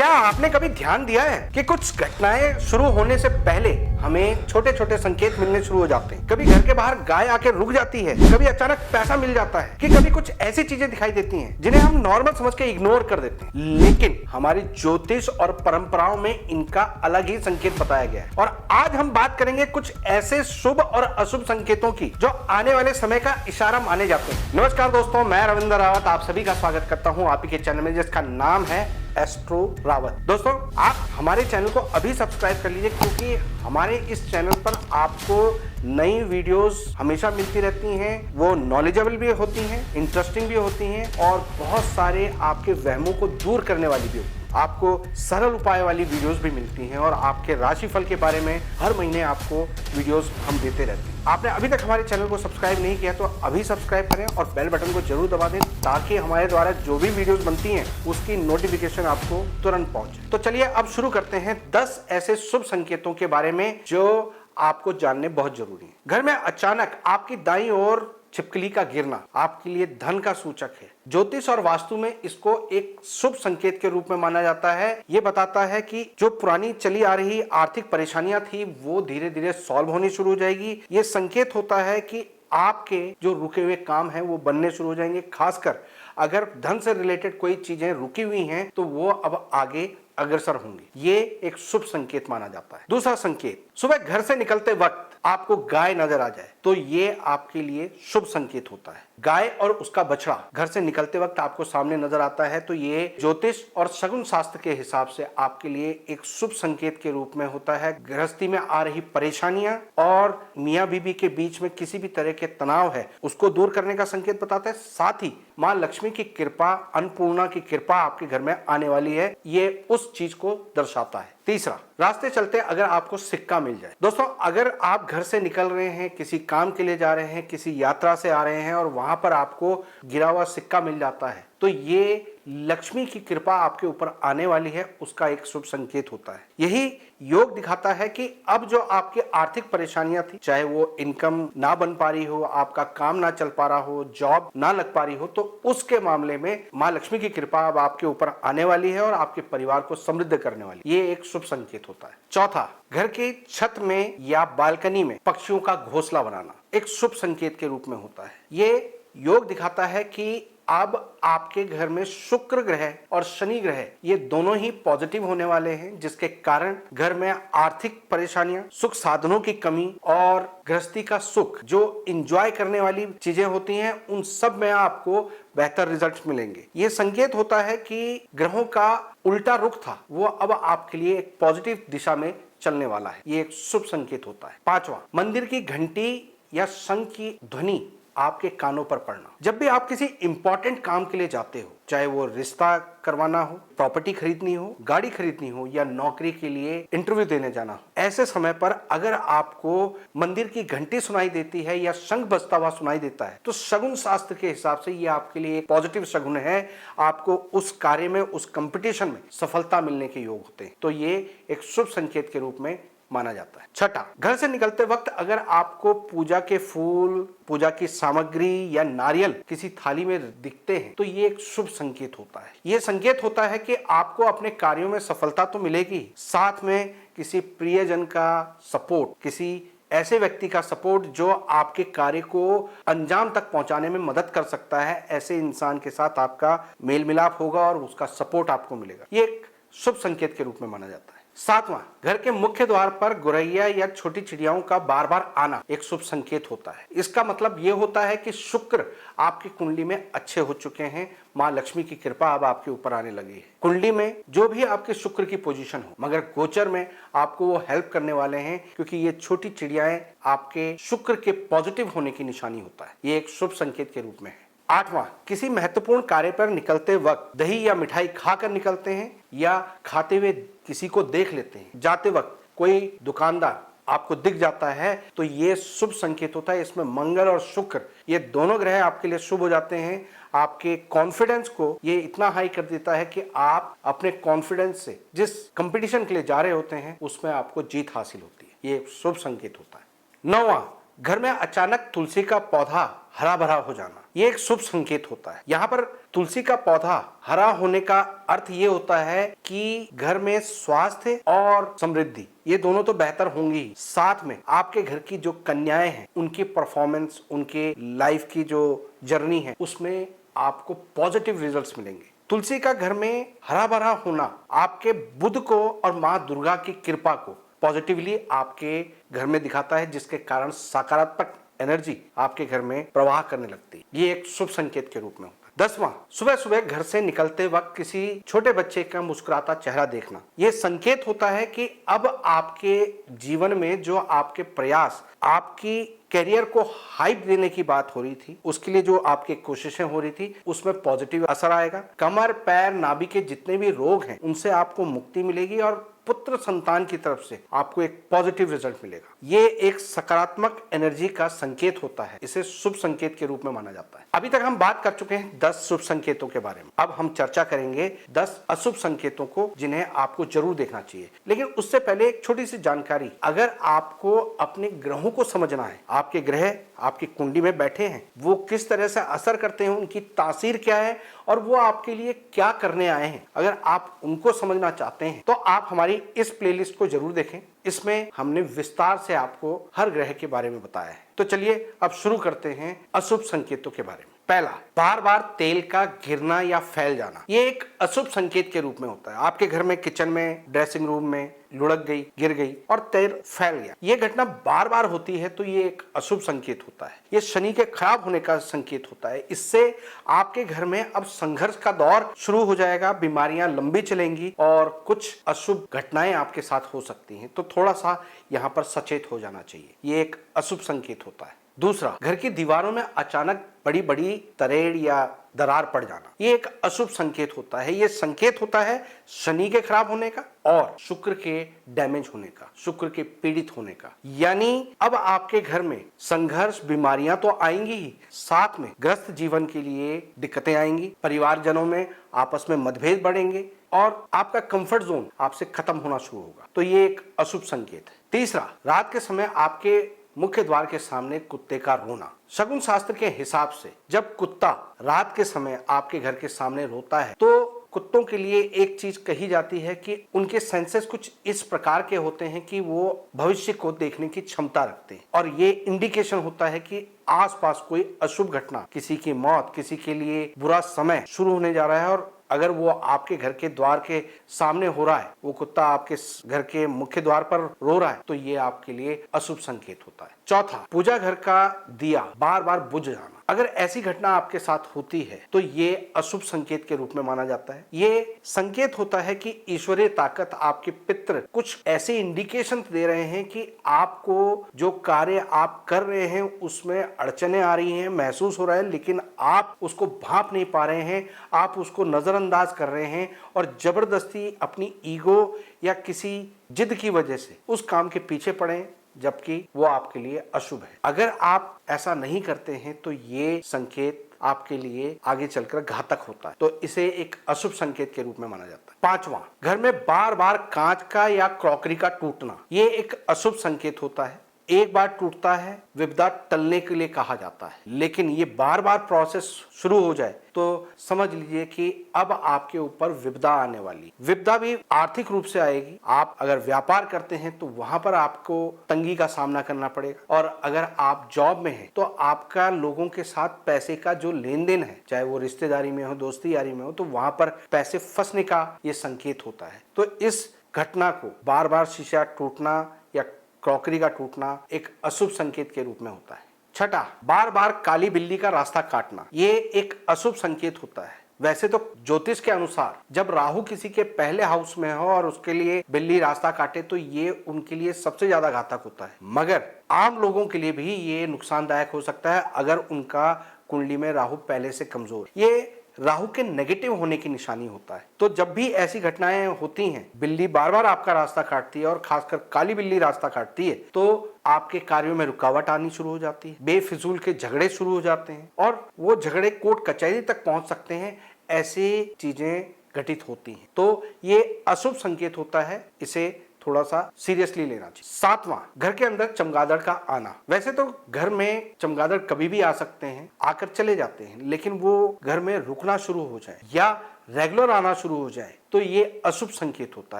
क्या आपने कभी ध्यान दिया है कि कुछ घटनाएं शुरू होने से पहले हमें छोटे छोटे संकेत मिलने शुरू हो जाते हैं। कभी घर के बाहर गाय आके रुक जाती है, कभी अचानक पैसा मिल जाता है, कि कभी कुछ ऐसी चीजें दिखाई देती हैं जिन्हें हम नॉर्मल समझ के इग्नोर कर देते हैं। लेकिन हमारी ज्योतिष और परंपराओं में इनका अलग ही संकेत बताया गया है। और आज हम बात करेंगे कुछ ऐसे शुभ और अशुभ संकेतों की जो आने वाले समय का इशारा माने जाते हैं। नमस्कार दोस्तों, मैं रविंद्र रावत आप सभी का स्वागत करता हूं आप ही के चैनल में जिसका नाम है एस्ट्रो रावत। दोस्तों, आप हमारे चैनल को अभी सब्सक्राइब कर लीजिए, क्योंकि हमारे इस चैनल पर आपको नई वीडियोस हमेशा मिलती रहती हैं। वो नॉलेजेबल भी होती हैं, इंटरेस्टिंग भी होती हैं और बहुत सारे आपके वहमों को दूर करने वाली भी होती हैं। आपको सरल उपाय वाली वीडियोस भी मिलती हैं और आपके राशिफल के बारे में हर महीने आपको वीडियोस हम देते रहते हैं। आपने अभी तक हमारे चैनल को सब्सक्राइब नहीं किया तो अभी सब्सक्राइब करें और बेल बटन को जरूर दबा दें, ताकि हमारे द्वारा जो भी वीडियोस बनती हैं उसकी नोटिफिकेशन आपको तुरंत पहुंचे। तो चलिए अब शुरू करते हैं 10 ऐसे शुभ संकेतों के बारे में जो आपको जानने बहुत जरूरी है। घर में अचानक आपकी दाईं ओर छिपकली का गिरना आपके लिए धन का सूचक है। ज्योतिष और वास्तु में इसको एक शुभ संकेत के रूप में माना जाता है। ये बताता है कि जो पुरानी चली आ रही आर्थिक परेशानियां थी वो धीरे धीरे सॉल्व होनी शुरू हो जाएगी। ये संकेत होता है कि आपके जो रुके हुए काम हैं वो बनने शुरू हो जाएंगे। खासकर अगर धन से रिलेटेड कोई चीजें रुकी हुई हैं तो वो अब आगे अग्रसर होंगी। ये एक शुभ संकेत माना जाता है। दूसरा संकेत, सुबह घर से निकलते वक्त आपको गाय नजर आ जाए तो ये आपके लिए शुभ संकेत होता है। गाय और उसका बछड़ा घर से निकलते वक्त आपको सामने नजर आता है तो ये ज्योतिष और शगुन शास्त्र के हिसाब से आपके लिए एक शुभ संकेत के रूप में होता है। गृहस्थी में आ रही परेशानियां और मियां बीबी के बीच में किसी भी तरह के तनाव है उसको दूर करने का संकेत बताता है। साथ ही मां लक्ष्मी की कृपा, अन्नपूर्णा की कृपा आपके घर में आने वाली है, ये उस चीज को दर्शाता है। तीसरा, रास्ते चलते अगर आपको सिक्का मिल जाए। दोस्तों, अगर आप घर से निकल रहे हैं, किसी काम के लिए जा रहे हैं, किसी यात्रा से आ रहे हैं और वहां पर आपको गिरा हुआ सिक्का मिल जाता है तो ये लक्ष्मी की कृपा आपके ऊपर आने वाली है, उसका एक शुभ संकेत होता है। यही योग दिखाता है कि अब जो आपकी आर्थिक परेशानियां थी, चाहे वो इनकम ना बन पा रही हो, आपका काम ना चल पा रहा हो, जॉब ना लग पा रही हो, तो उसके मामले में मां लक्ष्मी की कृपा अब आपके ऊपर आने वाली है और आपके परिवार को समृद्ध करने वाली। ये एक शुभ संकेत होता है। चौथा, घर की छत में या बालकनी में पक्षियों का घोंसला बनाना एक शुभ संकेत के रूप में होता है। ये योग दिखाता है कि अब आपके घर में शुक्र ग्रह और शनि ग्रह ये दोनों ही पॉजिटिव होने वाले हैं, जिसके कारण घर में आर्थिक परेशानियां, सुख साधनों की कमी और गृहस्थी का सुख, जो एंजॉय करने वाली चीजें होती हैं, उन सब में आपको बेहतर रिजल्ट्स मिलेंगे। ये संकेत होता है कि ग्रहों का उल्टा रुख था वो अब आपके लिए एक पॉजिटिव दिशा में चलने वाला है। ये एक शुभ संकेत होता है। पांचवा, मंदिर की घंटी या शंख की ध्वनि आपके कानों पर पड़ना। जब भी आप किसी इंपॉर्टेंट काम के लिए जाते हो, चाहे वो रिश्ता करवाना हो, प्रॉपर्टी खरीदनी हो, गाड़ी खरीदनी हो या नौकरी के लिए इंटरव्यू देने जाना हो, ऐसे समय पर अगर आपको मंदिर की घंटी सुनाई देती है या शंख बजता हुआ सुनाई देता है तो शगुन शास्त्र के हिसाब से ये आपके लिए एक पॉजिटिव शगुन है। आपको उस कार्य में, उस कंपटीशन में सफलता मिलने के योग होते हैं। तो ये एक शुभ संकेत के रूप में माना जाता है। छठा, घर से निकलते वक्त अगर आपको पूजा के फूल, पूजा की सामग्री या नारियल किसी थाली में दिखते हैं तो ये एक शुभ संकेत होता है। ये संकेत होता है कि आपको अपने कार्यों में सफलता तो मिलेगी, साथ में किसी प्रियजन का सपोर्ट, किसी ऐसे व्यक्ति का सपोर्ट जो आपके कार्य को अंजाम तक पहुंचाने में मदद कर सकता है, ऐसे इंसान के साथ आपका मेल मिलाप होगा और उसका सपोर्ट आपको मिलेगा। ये एक शुभ संकेत के रूप में माना जाता है। सातवां, घर के मुख्य द्वार पर गौरैया या छोटी चिड़ियाओं का बार बार आना एक शुभ संकेत होता है। इसका मतलब यह होता है कि शुक्र आपकी कुंडली में अच्छे हो चुके हैं, मां लक्ष्मी की कृपा अब आपके ऊपर आने लगी है। कुंडली में जो भी आपके शुक्र की पोजीशन हो, मगर गोचर में आपको वो हेल्प करने वाले हैं, क्योंकि ये छोटी चिड़ियाएं आपके शुक्र के पॉजिटिव होने की निशानी होता है। ये एक शुभ संकेत के रूप में है। आठवां, किसी महत्वपूर्ण कार्य पर निकलते वक्त दही या मिठाई खाकर निकलते हैं या खाते हुए किसी को देख लेते हैं, जाते वक्त कोई दुकानदार आपको दिख जाता है तो ये शुभ संकेत होता है। इसमें मंगल और शुक्र ये दोनों ग्रह आपके लिए शुभ हो जाते हैं। आपके कॉन्फिडेंस को ये इतना हाई कर देता है कि आप अपने कॉन्फिडेंस से जिस कंपटीशन के लिए जा रहे होते हैं उसमें आपको जीत हासिल होती है। ये शुभ संकेत होता है। नौवां, घर में अचानक तुलसी का पौधा हरा भरा हो जाना, ये एक शुभ संकेत होता है। यहाँ पर तुलसी का पौधा हरा होने का अर्थ ये होता है कि घर में स्वास्थ्य और समृद्धि ये दोनों तो बेहतर होंगी ही, साथ में आपके घर की जो कन्याएं हैं उनकी परफॉर्मेंस, उनके लाइफ की जो जर्नी है उसमें आपको पॉजिटिव रिजल्ट्स मिलेंगे। तुलसी का घर में हरा भरा होना आपके बुध को और माँ दुर्गा की कृपा को पॉजिटिवली आपके घर में दिखाता है, जिसके कारण सकारात्मक एनर्जी आपके घर में प्रवाह करने लगती है। ये एक शुभ संकेत के रूप में होता है। 10वां, सुबह सुबह घर से निकलते वक्त किसी छोटे बच्चे का मुस्कुराता चेहरा देखना, ये संकेत होता है कि अब आपके जीवन में जो आपके प्रयास, आपकी करियर को हाइप देने की बात हो रही थी, उसके लिए जो आपकी कोशिशें हो रही थी उसमें पॉजिटिव असर आएगा। कमर, पैर, नाभि के जितने भी रोग हैं उनसे आपको मुक्ति मिलेगी और पुत्र संतान की तरफ से आपको एक पॉजिटिव रिजल्ट मिलेगा। ये एक सकारात्मक एनर्जी का संकेत होता है, इसे शुभ संकेत के रूप में माना जाता है। अभी तक हम बात कर चुके हैं 10 शुभ संकेतों के बारे में। अब हम चर्चा करेंगे 10 अशुभ संकेतों को जिन्हें आपको जरूर देखना चाहिए। लेकिन उससे पहले एक छोटी सी जानकारी, अगर आपको अपने ग्रहों को समझना है, आपके ग्रह आपकी कुंडली में बैठे हैं, वो किस तरह से असर करते हैं, उनकी तासीर क्या है और वो आपके लिए क्या करने आए हैं, अगर आप उनको समझना चाहते हैं तो आप हमारी इस प्लेलिस्ट को जरूर देखें। इसमें हमने विस्तार से आपको हर ग्रह के बारे में बताया है। तो चलिए अब शुरू करते हैं अशुभ संकेतों के बारे में। पहला, बार बार तेल का गिरना या फैल जाना, ये एक अशुभ संकेत के रूप में होता है। आपके घर में किचन में, ड्रेसिंग रूम में लुढ़क गई, गिर गई और तेल फैल गया, ये घटना बार बार होती है तो ये एक अशुभ संकेत होता है। ये शनि के खराब होने का संकेत होता है। इससे आपके घर में अब संघर्ष का दौर शुरू हो जाएगा, बीमारियां लंबी चलेंगी और कुछ अशुभ घटनाएं आपके साथ हो सकती हैं। तो थोड़ा सा यहाँ पर सचेत हो जाना चाहिए, ये एक अशुभ संकेत होता है। दूसरा, घर की दीवारों में अचानक बड़ी बड़ी तरेड़ या दरार पड़ जाना, ये एक अशुभ संकेत होता है। ये संकेत होता है शनि के खराब होने का और शुक्र के डैमेज होने का, शुक्र के पीड़ित होने का। यानी अब आपके घर में संघर्ष, बीमारियां तो आएंगी ही, साथ में ग्रस्त जीवन के लिए दिक्कतें आएंगी, परिवारजनों में आपस में मतभेद बढ़ेंगे और आपका कंफर्ट जोन आपसे खत्म होना शुरू होगा। तो ये एक अशुभ संकेत है। तीसरा, रात के समय आपके मुख्य द्वार के सामने कुत्ते का रोना। शगुन शास्त्र के हिसाब से जब कुत्ता रात के समय आपके घर के सामने रोता है तो कुत्तों के लिए एक चीज कही जाती है कि उनके सेंसेस कुछ इस प्रकार के होते हैं कि वो भविष्य को देखने की क्षमता रखते हैं और ये इंडिकेशन होता है कि आसपास कोई अशुभ घटना, किसी की मौत, किसी के लिए बुरा समय शुरू होने जा रहा है। और अगर वो आपके घर के द्वार के सामने हो रहा है, वो कुत्ता आपके घर के मुख्य द्वार पर रो रहा है, तो ये आपके लिए अशुभ संकेत होता है। चौथा, पूजा घर का दिया बार बार बुझ जाना। अगर ऐसी घटना आपके साथ होती है तो ये अशुभ संकेत के रूप में माना जाता है। ये संकेत होता है कि ईश्वरीय ताकत, आपके पितृ कुछ ऐसे इंडिकेशन दे रहे हैं कि आपको जो कार्य आप कर रहे हैं उसमें अड़चने आ रही हैं, महसूस हो रहा है, लेकिन आप उसको भांप नहीं पा रहे हैं, आप उसको नजरअंदाज कर रहे हैं और जबरदस्ती अपनी ईगो या किसी जिद की वजह से उस काम के पीछे पड़े, जबकि वो आपके लिए अशुभ है। अगर आप ऐसा नहीं करते हैं तो ये संकेत आपके लिए आगे चलकर घातक होता है, तो इसे एक अशुभ संकेत के रूप में माना जाता है। पांचवां, घर में बार बार कांच का या क्रॉकरी का टूटना, ये एक अशुभ संकेत होता है। एक बार टूटता है, विपदा टलने के लिए कहा जाता है, लेकिन ये बार बार प्रोसेस शुरू हो जाए तो समझ लीजिए कि अब आपके ऊपर विपदा आने वाली। विपदा भी आर्थिक रूप से आएगी। आप अगर व्यापार करते हैं तो वहां पर आपको तंगी का सामना करना पड़ेगा और अगर आप जॉब में हैं तो आपका लोगों के साथ पैसे का जो लेन देन है, चाहे वो रिश्तेदारी में हो, दोस्ती यारी में हो, तो वहां पर पैसे फंसने का ये संकेत होता है। तो इस घटना को, बार बार शीशा टूटना या क्रॉकरी का टूटना, एक अशुभ संकेत के रूप में होता है। छठा, बार बार काली बिल्ली का रास्ता काटना, ये एक अशुभ संकेत होता है। वैसे तो ज्योतिष के अनुसार जब राहु किसी के पहले हाउस में हो और उसके लिए बिल्ली रास्ता काटे तो ये उनके लिए सबसे ज्यादा घातक होता है, मगर आम लोगों के लिए भी ये नुकसानदायक हो सकता है अगर उनका कुंडली में राहु पहले से कमजोर। ये राहु के नेगेटिव होने की निशानी होता है। तो जब भी ऐसी घटनाएं होती हैं, बिल्ली बार बार आपका रास्ता काटती है और खासकर काली बिल्ली रास्ता काटती है, तो आपके कार्यों में रुकावट आनी शुरू हो जाती है, बेफिजूल के झगड़े शुरू हो जाते हैं और वो झगड़े कोर्ट कचहरी तक पहुंच सकते हैं। ऐसी चीजें घटित होती हैं, तो ये अशुभ संकेत होता है, इसे थोड़ा सा सीरियसली लेना चाहिए। सातवां, घर के अंदर चमगादड़ का आना। वैसे तो घर में चमगादड़ कभी भी आ सकते हैं, आकर चले जाते हैं, लेकिन वो घर में रुकना शुरू हो जाए या रेगुलर आना शुरू हो जाए तो ये अशुभ संकेत होता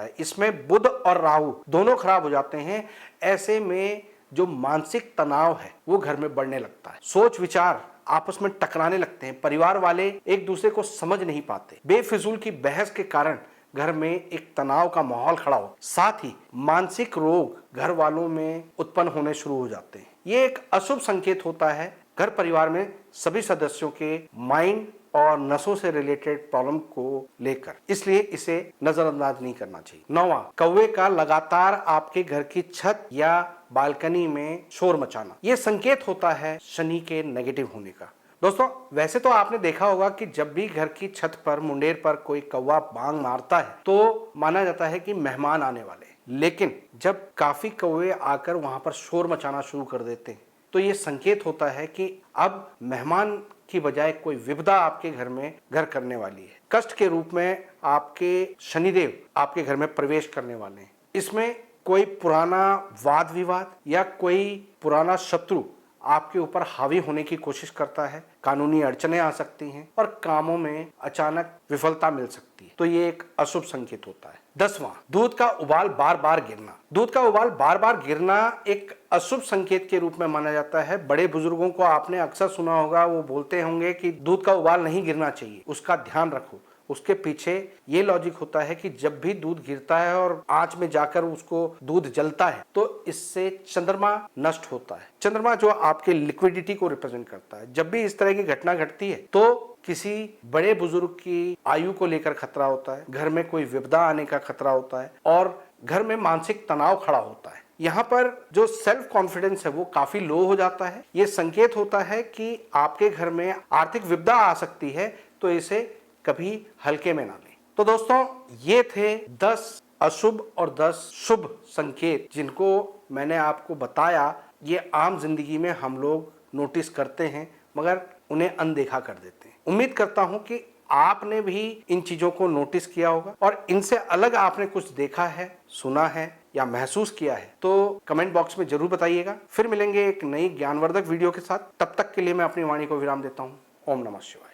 है। इसमें बुध और राहु दोनों खराब हो जाते हैं। ऐसे में जो मानसिक तनाव है वो घर में बढ़ने लगता है, सोच विचार आपस में टकराने लगते हैं, परिवार वाले एक दूसरे को समझ नहीं पाते, बेफिजूल की बहस के कारण घर में एक तनाव का माहौल खड़ा हो, साथ ही मानसिक रोग घर वालों में उत्पन्न होने शुरू हो जाते हैं। ये एक अशुभ संकेत होता है घर परिवार में सभी सदस्यों के माइंड और नसों से रिलेटेड प्रॉब्लम को लेकर, इसलिए इसे नजरअंदाज नहीं करना चाहिए। नौवां, कौवे का लगातार आपके घर की छत या बालकनी में शोर मचाना। यह संकेत होता है शनि के नेगेटिव होने का। दोस्तों, वैसे तो आपने देखा होगा कि जब भी घर की छत पर मुंडेर पर कोई कौवा बांग मारता है तो माना जाता है कि मेहमान आने वाले, लेकिन जब काफी कौवे आकर वहां पर शोर मचाना शुरू कर देते हैं तो ये संकेत होता है कि अब मेहमान की बजाय कोई विपदा आपके घर में घर करने वाली है। कष्ट के रूप में आपके शनिदेव आपके घर में प्रवेश करने वाले हैं। इसमें कोई पुराना वाद विवाद या कोई पुराना शत्रु आपके ऊपर हावी होने की कोशिश करता है, कानूनी अड़चने आ सकती हैं और कामों में अचानक विफलता मिल सकती है, तो ये एक अशुभ संकेत होता है। 10वां, दूध का उबाल बार बार गिरना। दूध का उबाल बार बार गिरना एक अशुभ संकेत के रूप में माना जाता है। बड़े बुजुर्गों को आपने अक्सर सुना होगा, वो बोलते होंगे कि दूध का उबाल नहीं गिरना चाहिए, उसका ध्यान रखो। उसके पीछे ये लॉजिक होता है कि जब भी दूध गिरता है और आंच में जाकर उसको दूध जलता है तो इससे चंद्रमा नष्ट होता है। चंद्रमा जो आपके लिक्विडिटी को रिप्रेजेंट करता है। जब भी इस तरह की घटना घटती है तो किसी बड़े बुजुर्ग की आयु को लेकर खतरा होता है, घर में कोई विपदा आने का खतरा होता है और घर में मानसिक तनाव खड़ा होता है। यहाँ पर जो सेल्फ कॉन्फिडेंस है वो काफी लो हो जाता है। ये संकेत होता है कि आपके घर में आर्थिक विपदा आ सकती है, तो इसे कभी हल्के में ना लें। तो दोस्तों, ये थे 10 अशुभ और 10 शुभ संकेत जिनको मैंने आपको बताया। ये आम जिंदगी में हम लोग नोटिस करते हैं मगर उन्हें अनदेखा कर देते हैं। उम्मीद करता हूं कि आपने भी इन चीजों को नोटिस किया होगा और इनसे अलग आपने कुछ देखा है, सुना है या महसूस किया है तो कमेंट बॉक्स में जरूर बताइएगा। फिर मिलेंगे एक नई ज्ञानवर्धक वीडियो के साथ। तब तक के लिए मैं अपनी वाणी को विराम देता हूं। ओम नमः शिवाय।